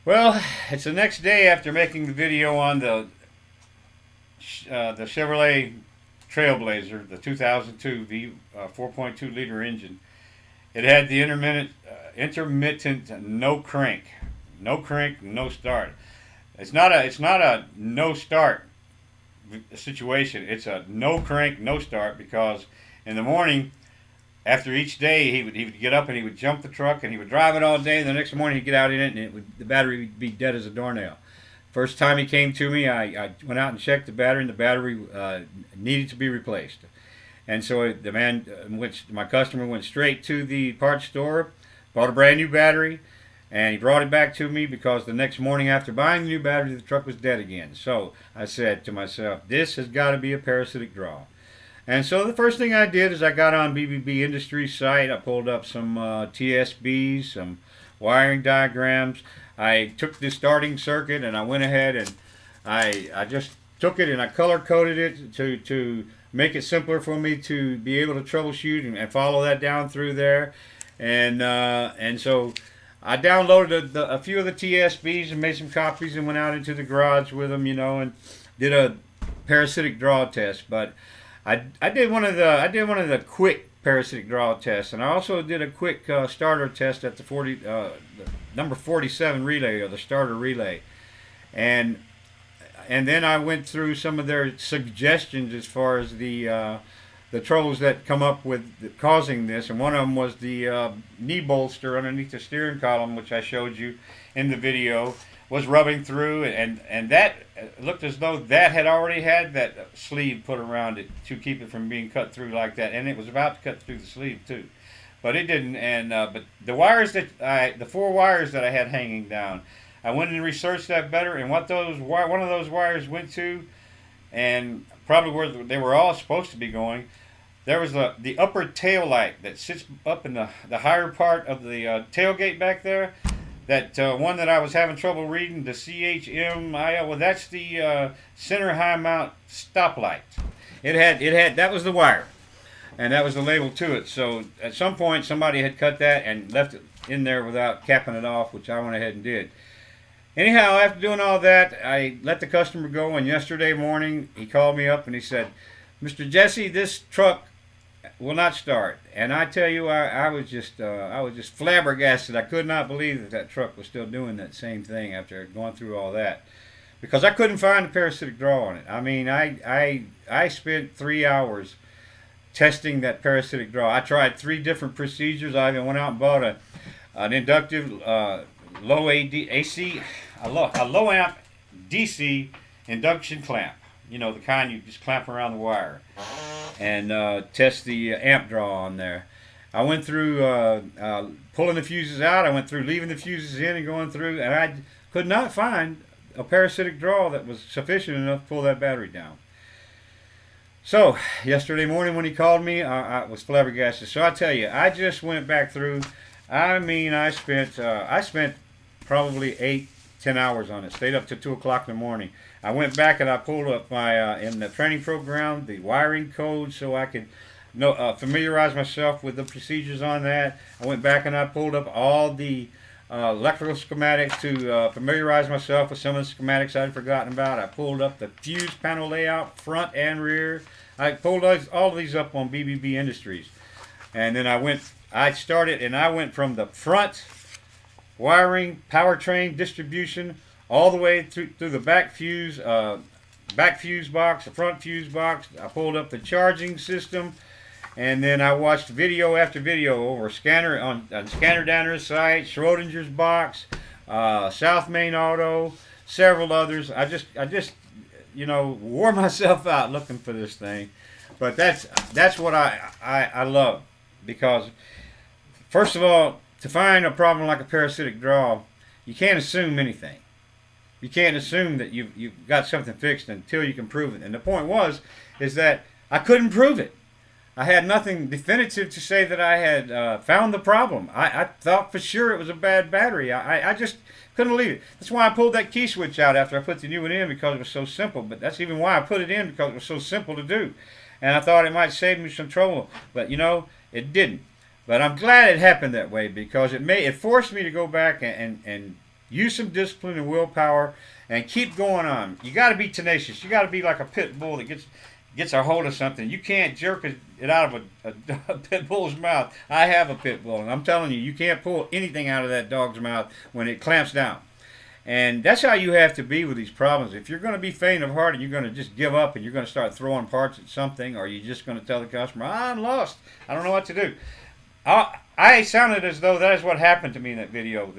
Well, it's the next day after making the video on the Chevrolet Trailblazer, the 2002 V 4.2 liter engine. It had the intermittent no crank, no start. It's not a no start situation. It's a no crank, no start because in the morning after each day he would get up and he would jump the truck and he would drive it all day. And the next morning he'd get out in it and the battery would be dead as a doornail. First time he came to me, I went out and checked the battery, and the battery needed to be replaced. And so my customer went straight to the parts store, bought a brand new battery, and he brought it back to me because the next morning after buying the new battery, the truck was dead again. So I said to myself, this has got to be a parasitic draw. And so the first thing I did is I got on BBB Industries site. I pulled up some TSBs, some wiring diagrams. I took the starting circuit and I went ahead and I just took it and I color coded it to make it simpler for me to be able to troubleshoot and follow that down through there. And so I downloaded a few of the TSBs and made some copies and went out into the garage with them, and did a parasitic draw test. But I did one of the quick parasitic draw tests, and I also did a quick starter test at the number 47 relay, or the starter relay, and then I went through some of their suggestions as far as the troubles that come up with causing this, and one of them was the knee bolster underneath the steering column, which I showed you in the video, was rubbing through, and that looked as though that had already had that sleeve put around it to keep it from being cut through like that, and it was about to cut through the sleeve too, but it didn't. And but the 4 wires that I had hanging down, I went and researched that better, and what one of those wires went to, and probably where they were all supposed to be going. There was the upper tail light that sits up in the higher part of the tailgate back there. That one that I was having trouble reading, the CHMIL, well, that's the center high mount stoplight. It had that was the wire, and that was the label to it. So at some point somebody had cut that and left it in there without capping it off, which I went ahead and did. Anyhow, after doing all that, I let the customer go, and yesterday morning he called me up and he said, "Mr. Jesse, this truck will not start." And I tell you, I was just flabbergasted. I could not believe that truck was still doing that same thing after going through all that, because I couldn't find a parasitic draw on it. I mean, I spent 3 hours testing that parasitic draw. I tried 3 different procedures. I even went out and bought an inductive low AC, a low amp DC induction clamp. The kind you just clamp around the wire, and test the amp draw on there. I went through pulling the fuses out. I went through leaving the fuses in and going through, and I could not find a parasitic draw that was sufficient enough to pull that battery down. So yesterday morning when he called me, I was flabbergasted. So I tell you, I just went back through. I mean, I spent probably 8-10 hours on it. Stayed up to 2 o'clock in the morning. I went back and I pulled up my in the training program the wiring code so I could familiarize myself with the procedures on that. I went back and I pulled up all the electrical schematics to familiarize myself with some of the schematics I'd forgotten about. I pulled up the fuse panel layout, front and rear. I pulled all of these up on BBB Industries, and then I went from the front wiring, powertrain distribution, all the way through the back fuse box, the front fuse box. I pulled up the charging system, and then I watched video after video over Scanner on Scanner Danner's site, Schrodinger's box, South Main Auto, several others. I just wore myself out looking for this thing, but that's what I love, because first of all, to find a problem like a parasitic draw, you can't assume anything. You can't assume that you've got something fixed until you can prove it. And the point is that I couldn't prove it. I had nothing definitive to say that I had found the problem. I thought for sure it was a bad battery. I just couldn't believe it. That's why I pulled that key switch out after I put the new one in, because it was so simple. But that's even why I put it in, because it was so simple to do. And I thought it might save me some trouble. But it didn't. But I'm glad it happened that way, because it forced me to go back and use some discipline and willpower, and keep going on. You got to be tenacious. You got to be like a pit bull that gets a hold of something. You can't jerk it out of a pit bull's mouth. I have a pit bull, and I'm telling you, you can't pull anything out of that dog's mouth when it clamps down. And that's how you have to be with these problems. If you're going to be faint of heart and you're going to just give up and you're going to start throwing parts at something, or you're just going to tell the customer, I'm lost, I don't know what to do. I sounded as though that is what happened to me in that video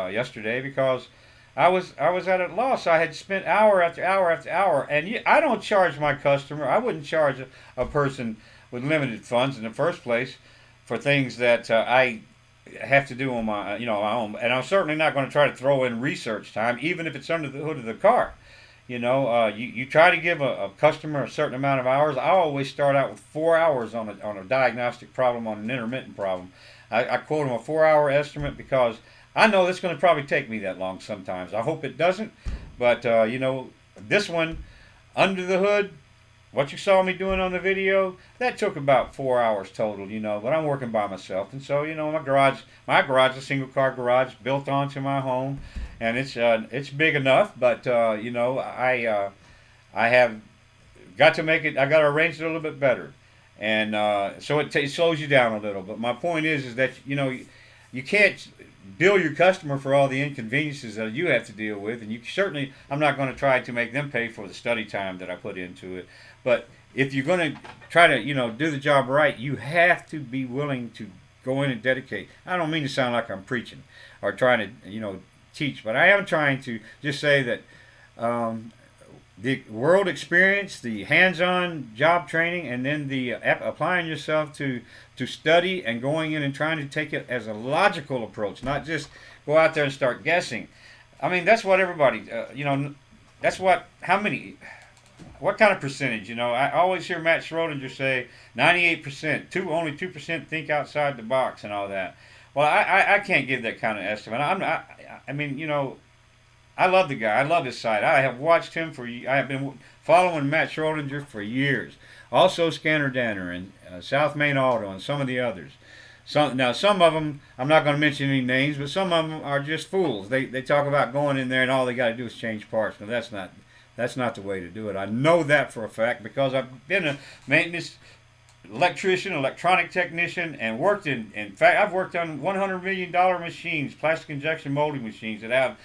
yesterday, because I was at a loss. I had spent hour after hour after hour, and I don't charge my customer. I wouldn't charge a person with limited funds in the first place for things that I have to do on my my own. And I'm certainly not going to try to throw in research time, even if it's under the hood of the car. You try to give a customer a certain amount of hours. I always start out with 4 hours on a diagnostic problem, on an intermittent problem. I quote them a 4-hour estimate because I know it's going to probably take me that long sometimes. I hope it doesn't, but this one, under the hood, what you saw me doing on the video, that took about 4 hours total, but I'm working by myself. And so, my garage is a single car garage built onto my home, and it's big enough, but, I have got to make it, I got to arrange it a little bit better. And so it slows you down a little. But my point is that, you can't bill your customer for all the inconveniences that you have to deal with, and I'm not going to try to make them pay for the study time that I put into it. But if you're going to try to, do the job right, you have to be willing to go in and dedicate. I don't mean to sound like I'm preaching or trying to, teach, but I am trying to just say that the world experience, the hands-on job training, and then the applying yourself to study and going in and trying to take it as a logical approach, not just go out there and start guessing. I mean, that's what everybody, that's what kind of percentage, I always hear Matt Schrodinger say 98%, only 2% think outside the box and all that. Well, I can't give that kind of estimate. I love the guy. I love his site. I have watched him I have been following Matt Schrodinger for years. Also Scanner Danner and South Main Auto and some of the others. Some of them, I'm not going to mention any names, but some of them are just fools. They talk about going in there and all they got to do is change parts. No, that's not the way to do it. I know that for a fact because I've been a maintenance electrician, electronic technician, and worked in fact, I've worked on $100 million machines, plastic injection molding machines that have,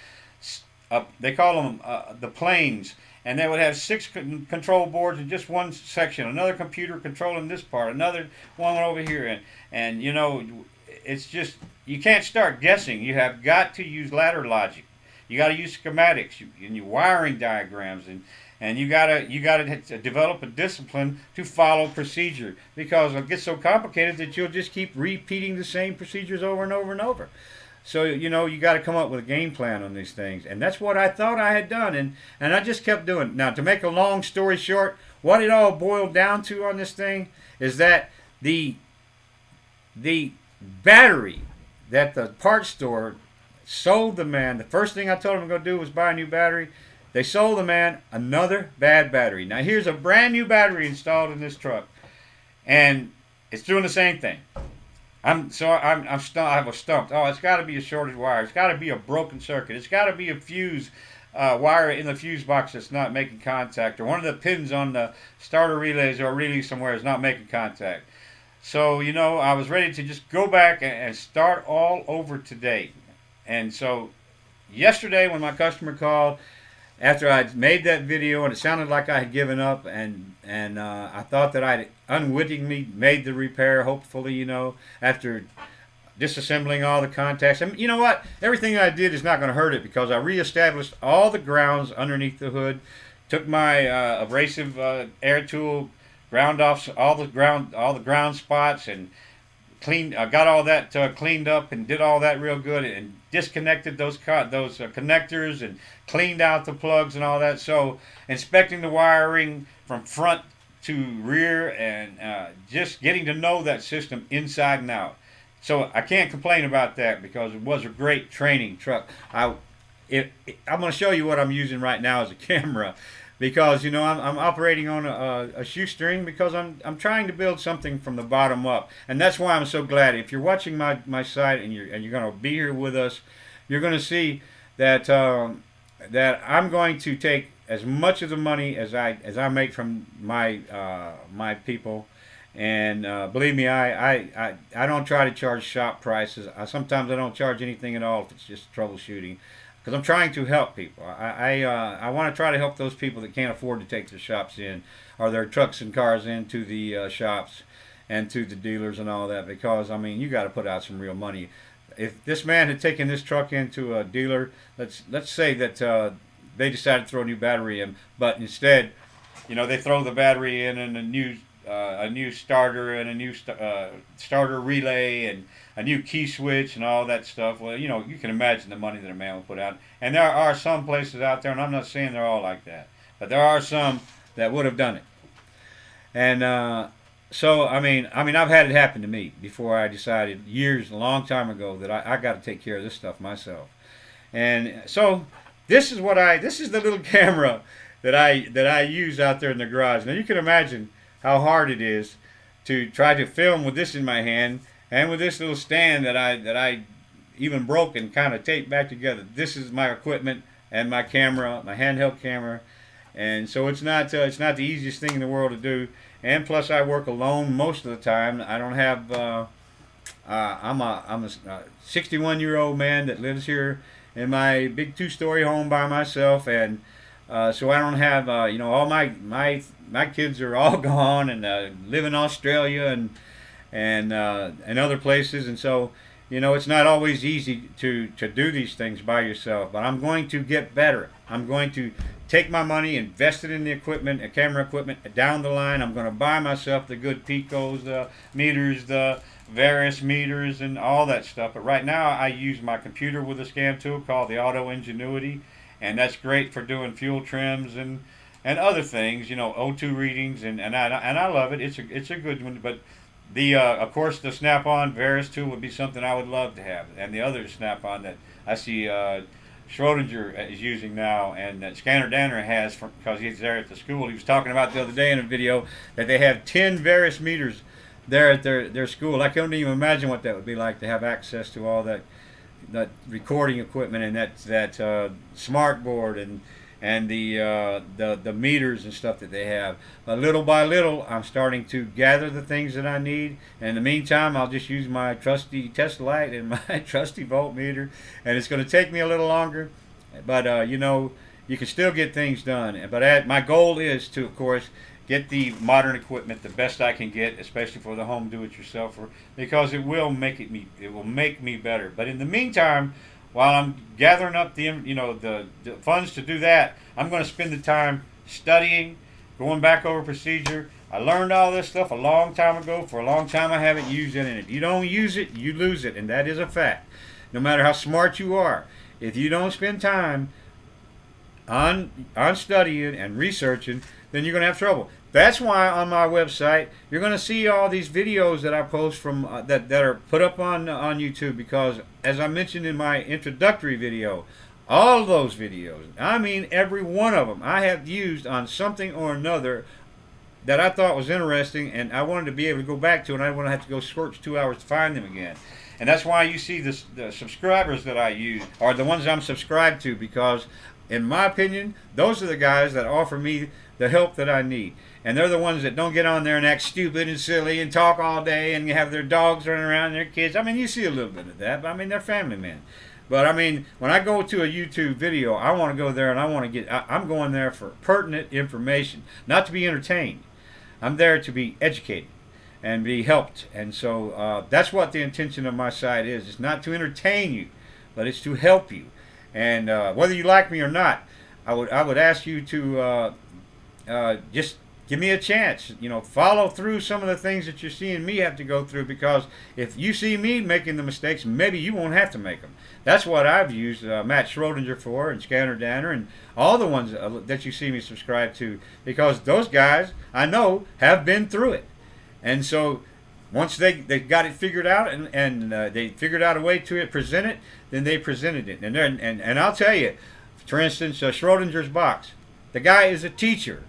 they call them the planes, and they would have 6 control boards in just one section, another computer controlling this part, another one over here, and it's just, you can't start guessing. You have got to use ladder logic. You got to use schematics and your wiring diagrams, and you gotta develop a discipline to follow procedure, because it'll get so complicated that you'll just keep repeating the same procedures over and over and over. So you got to come up with a game plan on these things, and that's what I thought I had done, and I just kept doing it. Now, to make a long story short, what it all boiled down to on this thing is that the battery that the parts store sold the man, the first thing I told him to go do was buy a new battery. They sold the man another bad battery. Now here's a brand new battery installed in this truck, and it's doing the same thing. I was stumped. Oh, it's got to be a shorted wire. It's got to be a broken circuit. It's got to be a fuse wire in the fuse box that's not making contact, or one of the pins on the starter relays or relay somewhere is not making contact. So I was ready to just go back and start all over today. And so yesterday when my customer called, after I'd made that video and it sounded like I had given up, and I thought that I'd unwittingly made the repair, hopefully, after disassembling all the contacts. And you know what? Everything I did is not going to hurt it, because I reestablished all the grounds underneath the hood, took my abrasive air tool, ground off all the ground spots, and got all that cleaned up and did all that real good, and disconnected those connectors and cleaned out the plugs and all that. So inspecting the wiring from front to rear, and just getting to know that system inside and out. So I can't complain about that, because it was a great training truck. I'm going to show you what I'm using right now as a camera, because I'm operating on a shoestring, because I'm trying to build something from the bottom up, and that's why I'm so glad. If you're watching my site and you're going to be here with us, you're going to see that that I'm going to take as much of the money as I make from my people, and believe me, I don't try to charge shop prices. Sometimes I don't charge anything at all if it's just troubleshooting, because I'm trying to help people. I want to try to help those people that can't afford to take their shops in, or their trucks and cars into the shops and to the dealers and all that, because I mean, you got to put out some real money. If this man had taken this truck into a dealer, let's say that they decided to throw a new battery in, but instead, they throw the battery in and a new starter and a new starter relay and a new key switch and all that stuff. Well, you can imagine the money that a man will put out. And there are some places out there, and I'm not saying they're all like that, but there are some that would have done it. And so I mean, I've had it happen to me before. I decided a long time ago, that I got to take care of this stuff myself. And so this is the little camera that I use out there in the garage. Now you can imagine how hard it is to try to film with this in my hand and with this little stand that I even broke and kind of taped back together. This is my equipment and my camera, my handheld camera, and so it's not the easiest thing in the world to do. And plus, I work alone most of the time. I don't have. I'm a 61-year-old man that lives here in my big 2-story home by myself, and so I don't have. All my kids are all gone and live in Australia and other places, and so it's not always easy to do these things by yourself. But I'm going to get better. I'm going to take my money, invest it in the equipment, camera equipment. Down the line, I'm going to buy myself the good Picos, the meters, the various meters, and all that stuff. But right now, I use my computer with a scan tool called the Auto Ingenuity, and that's great for doing fuel trims and other things. O2 readings, and I love it. It's a good one. But the of course, the Snap-on Varus tool would be something I would love to have, and the other Snap-on that I see Schrodinger is using now, and that Scanner Danner has, because he's there at the school. He was talking about the other day in a video that they have 10 Varus meters there at their school. I couldn't even imagine what that would be like to have access to all that recording equipment and that smart board and the meters and stuff that they have. But little by little, I'm starting to gather the things that I need. And in the meantime, I'll just use my trusty test light and my trusty voltmeter. And it's going to take me a little longer, but you can still get things done. But my goal is to, of course, get the modern equipment the best I can get, especially for the home do-it-yourselfer, because it will make me better. But in the meantime, while I'm gathering up the funds to do that, I'm going to spend the time studying, going back over procedure. I learned all this stuff a long time ago. For a long time, I haven't used it. And if you don't use it, you lose it, and that is a fact. No matter how smart you are, if you don't spend time on studying and researching, then you're going to have trouble. That's why on my website you're going to see all these videos that I post from that are put up on YouTube, because as I mentioned in my introductory video, all those videos, I mean every one of them, I have used on something or another that I thought was interesting, and I wanted to be able to go back to, and I didn't want to have to go search 2 hours to find them again. And that's why you see the subscribers that I use are the ones I'm subscribed to, because in my opinion, those are the guys that offer me the help that I need. And they're the ones that don't get on there and act stupid and silly and talk all day and have their dogs running around and their kids. I mean, you see a little bit of that, but I mean, they're family men. But I mean, when I go to a YouTube video, I want to go there and I'm going there for pertinent information, not to be entertained. I'm there to be educated and be helped. And so that's what the intention of my site is. It's not to entertain you, but it's to help you. And whether you like me or not, I would ask you to just give me a chance. Follow through some of the things that you're seeing me have to go through, because if you see me making the mistakes, maybe you won't have to make them. That's what I've used Matt Schrodinger for, and Scanner Danner, and all the ones that you see me subscribe to, because those guys I know have been through it. And so once they got it figured out and they figured out a way to present it, then they presented it. And I'll tell you, for instance, Schrodinger's box, the guy is a teacher.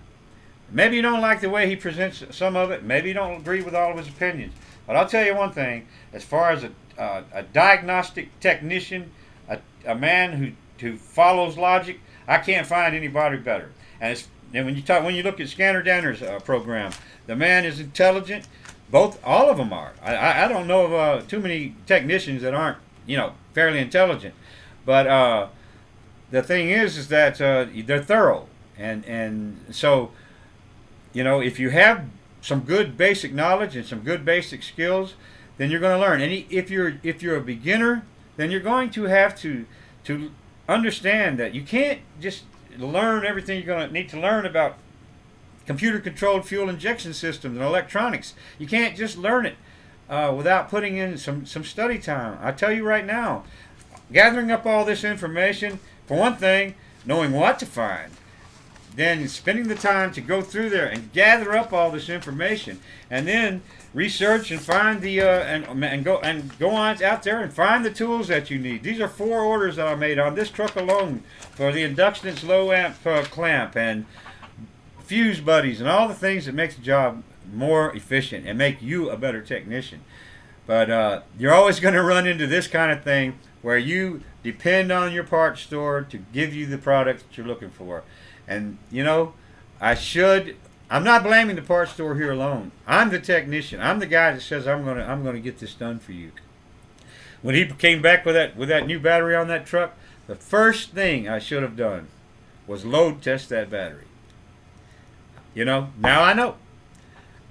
Maybe you don't like the way he presents some of it. Maybe you don't agree with all of his opinions. But I'll tell you one thing. As far as a diagnostic technician, a man who follows logic, I can't find anybody better. And when you look at Scanner Danner's program, the man is intelligent. All of them are. I don't know of too many technicians that aren't, fairly intelligent. But the thing is that they're thorough, and so, if you have some good basic knowledge and some good basic skills, then you're going to learn. And if you're a beginner, then you're going to have to understand that you can't just learn everything you're going to need to learn about computer-controlled fuel injection systems and electronics. You can't just learn it without putting in some study time. I tell you right now, gathering up all this information, for one thing, knowing what to find, then spending the time to go through there and gather up all this information, and then research and find the and go on out there and find the tools that you need. These are 4 orders that I made on this truck alone for the inductance low amp clamp and fuse buddies and all the things that make the job more efficient and make you a better technician. But you're always going to run into this kind of thing where you depend on your parts store to give you the product that you're looking for. And I'm not blaming the parts store here alone. I'm the technician. I'm the guy that says I'm gonna get this done for you. When he came back with that new battery on that truck, the first thing I should have done was load test that battery. Now I know.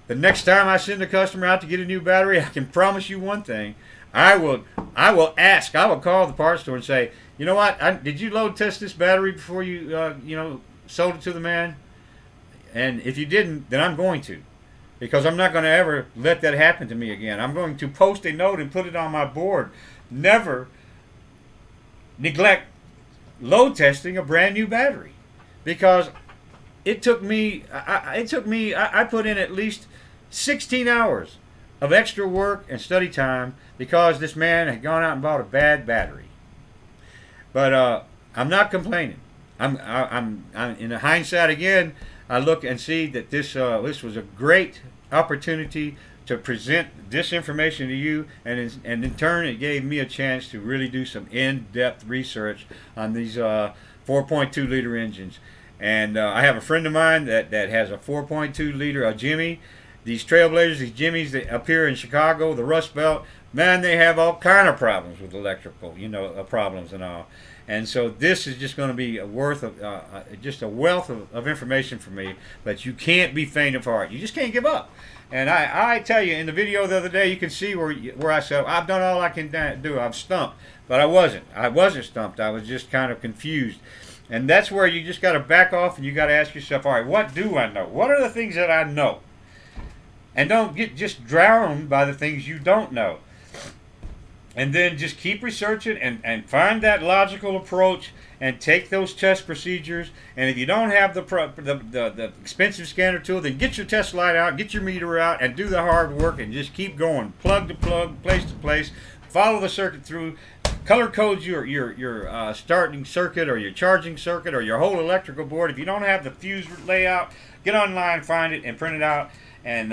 The next time I send a customer out to get a new battery, I can promise you one thing. I will call the parts store and say, you know what? Did you load test this battery before you sold it to the man? And if you didn't, then I'm going to, because I'm not going to ever let that happen to me again. I'm going to post a note and put it on my board. Never neglect load testing a brand new battery, because it took me. I put in at least 16 hours of extra work and study time because this man had gone out and bought a bad battery. But I'm not complaining. I'm in hindsight again. I look and see that this was a great opportunity to present this information to you, and in turn it gave me a chance to really do some in-depth research on these 4.2 liter engines. And I have a friend of mine that has a 4.2 liter, a Jimmy. These Trailblazers, these Jimmys that up here in Chicago, the Rust Belt, man, they have all kind of problems with electrical, problems and all. And so this is just going to be just a wealth of information for me. But you can't be faint of heart. You just can't give up. And I tell you, in the video the other day, you can see where I said, I've done all I can do. I'm stumped. But I wasn't. I wasn't stumped. I was just kind of confused. And that's where you just got to back off and you got to ask yourself, all right, what do I know? What are the things that I know? And don't get just drowned by the things you don't know. And then just keep researching and find that logical approach and take those test procedures. And if you don't have the expensive scanner tool, then get your test light out, get your meter out, and do the hard work and just keep going. Plug to plug, place to place. Follow the circuit through. Color code your starting circuit or your charging circuit or your whole electrical board. If you don't have the fuse layout, get online, find it, and print it out. And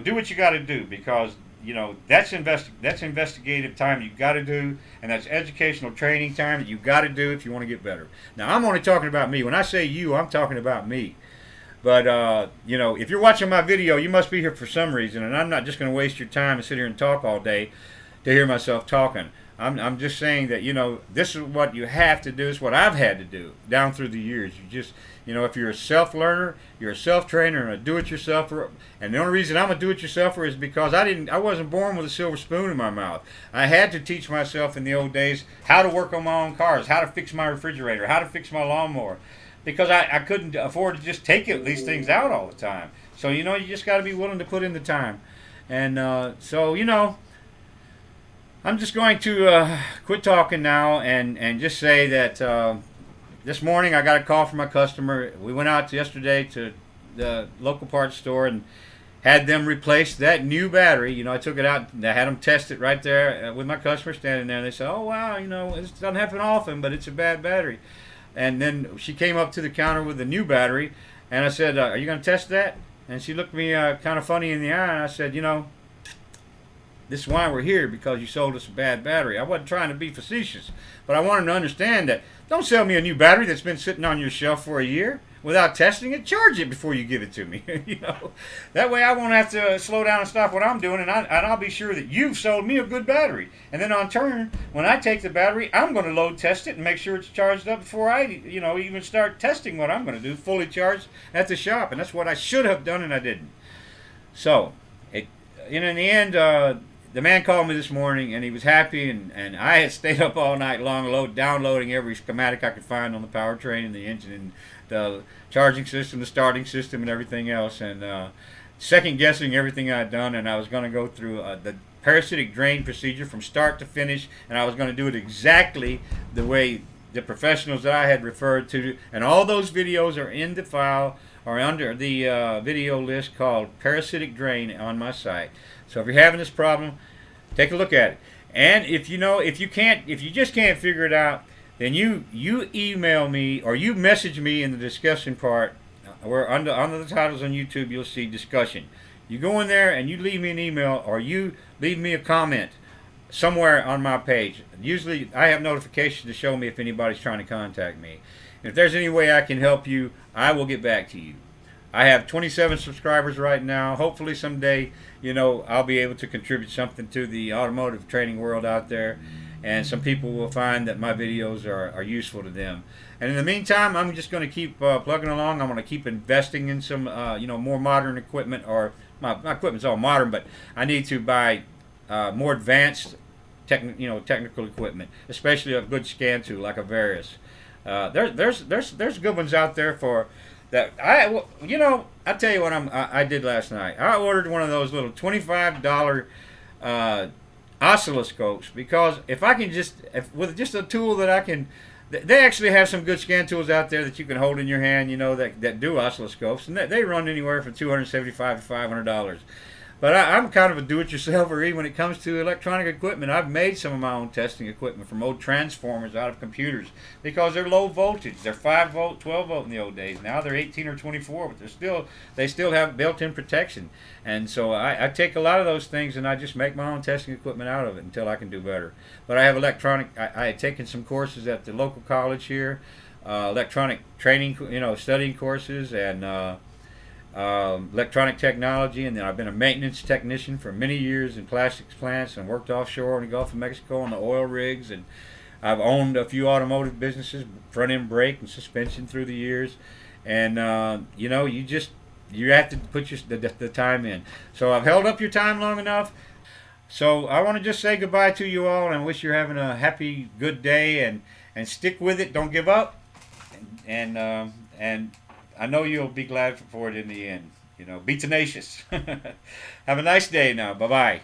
do what you got to do, because that's investigative time you got to do, and that's educational training time that you got to do if you want to get better. Now, I'm only talking about me. When I say you, I'm talking about me. But if you're watching my video, you must be here for some reason, and I'm not just going to waste your time and sit here and talk all day to hear myself talking. I'm just saying that this is what you have to do. It's what I've had to do down through the years. You just if you're a self-learner, you're a self-trainer and a do-it-yourselfer. And the only reason I'm a do-it-yourselfer is because I wasn't born with a silver spoon in my mouth. I had to teach myself in the old days how to work on my own cars, how to fix my refrigerator, how to fix my lawnmower, because I couldn't afford to just take these things out all the time. So you just got to be willing to put in the time. And I'm just going to quit talking now and just say that this morning I got a call from a customer. We went out yesterday to the local parts store and had them replace that new battery. I took it out and I had them test it right there with my customer standing there. And they said, oh, wow, this doesn't happen often, but it's a bad battery. And then she came up to the counter with the new battery, and I said, are you going to test that? And she looked me kind of funny in the eye, and I said, this is why we're here, because you sold us a bad battery. I wasn't trying to be facetious, but I want them to understand that don't sell me a new battery that's been sitting on your shelf for a year without testing it. Charge it before you give it to me. That way I won't have to slow down and stop what I'm doing, and I'll be sure that you've sold me a good battery. And then on turn, when I take the battery, I'm going to load test it and make sure it's charged up before I even start testing what I'm going to do, fully charged at the shop. And that's what I should have done, and I didn't. So, in the end, the man called me this morning, and he was happy, and I had stayed up all night long downloading every schematic I could find on the powertrain and the engine and the charging system, the starting system, and everything else, and second guessing everything I'd done. And I was going to go through the parasitic drain procedure from start to finish, and I was going to do it exactly the way the professionals that I had referred to, and all those videos are in the file or under the video list called Parasitic Drain on my site. So if you're having this problem, take a look at it. And if you just can't figure it out, then you email me or you message me in the discussion part, where under the titles on YouTube you'll see discussion. You go in there and you leave me an email or you leave me a comment somewhere on my page. Usually I have notifications to show me if anybody's trying to contact me. And if there's any way I can help you, I will get back to you. I have 27 subscribers right now. Hopefully someday, I'll be able to contribute something to the automotive training world out there, and some people will find that my videos are useful to them. And in the meantime, I'm just going to keep plugging along. I'm going to keep investing in some, more modern equipment, or my equipment's all modern, but I need to buy more advanced technical equipment, especially a good scan tool like a Varius. There's good ones out there for that. I tell you what I did last night. I ordered one of those little $25 oscilloscopes, because if with just a tool that I can, they actually have some good scan tools out there that you can hold in your hand, that do oscilloscopes, and they run anywhere from $275 to $500. But I'm kind of a do-it-yourselfer when it comes to electronic equipment. I've made some of my own testing equipment from old transformers out of computers, because they're low voltage. They're 5 volt, 12 volt in the old days. Now they're 18 or 24, but they still have built-in protection. And so I take a lot of those things and I just make my own testing equipment out of it until I can do better. But I have I had taken some courses at the local college here, electronic training, studying courses, and electronic technology, and then I've been a maintenance technician for many years in plastics plants, and worked offshore in the Gulf of Mexico on the oil rigs, and I've owned a few automotive businesses, front end brake and suspension, through the years. And you have to put the time in. So I've held up your time long enough. So I want to just say goodbye to you all, and wish you're having a happy, good day, and stick with it. Don't give up, and I know you'll be glad for it in the end. Be tenacious. Have a nice day now. Bye-bye.